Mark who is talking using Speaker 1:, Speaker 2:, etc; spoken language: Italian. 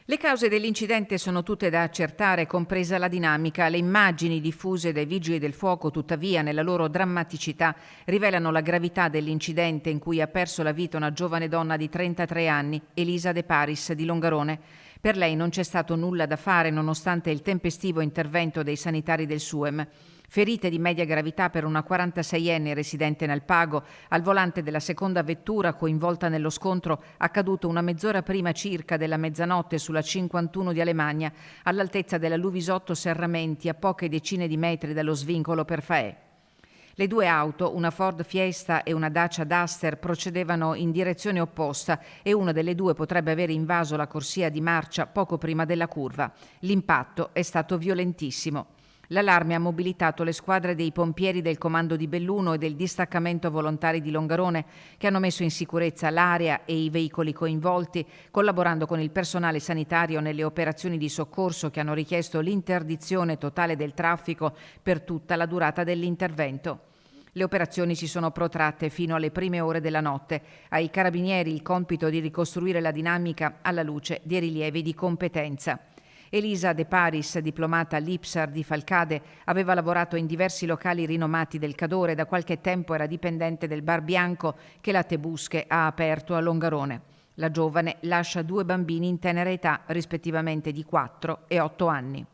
Speaker 1: Le cause dell'incidente sono tutte da accertare, compresa la dinamica. Le immagini diffuse dai vigili del fuoco, tuttavia, nella loro drammaticità, rivelano la gravità dell'incidente in cui ha perso la vita una giovane donna di 33 anni, Elisa De Paris di Longarone. Per lei non c'è stato nulla da fare nonostante il tempestivo intervento dei sanitari del SUEM. Ferite di media gravità per una 46enne residente nel Pago, al volante della seconda vettura coinvolta nello scontro accaduto una mezz'ora prima circa della mezzanotte sulla 51 di Alemagna, all'altezza della Luvisotto Serramenti, a poche decine di metri dallo svincolo per Faè. Le due auto, una Ford Fiesta e una Dacia Duster, procedevano in direzione opposta e una delle due potrebbe aver invaso la corsia di marcia poco prima della curva. L'impatto è stato violentissimo. L'allarme ha mobilitato le squadre dei pompieri del comando di Belluno e del distaccamento volontari di Longarone, che hanno messo in sicurezza l'area e i veicoli coinvolti, collaborando con il personale sanitario nelle operazioni di soccorso che hanno richiesto l'interdizione totale del traffico per tutta la durata dell'intervento. Le operazioni si sono protratte fino alle prime ore della notte. Ai carabinieri il compito di ricostruire la dinamica alla luce dei rilievi di competenza. Elisa De Paris, diplomata all'IPSAR di Falcade, aveva lavorato in diversi locali rinomati del Cadore e da qualche tempo era dipendente del Bar Bianco che la Tebusche ha aperto a Longarone. La giovane lascia 2 bambini in tenera età, rispettivamente di 4 e 8 anni.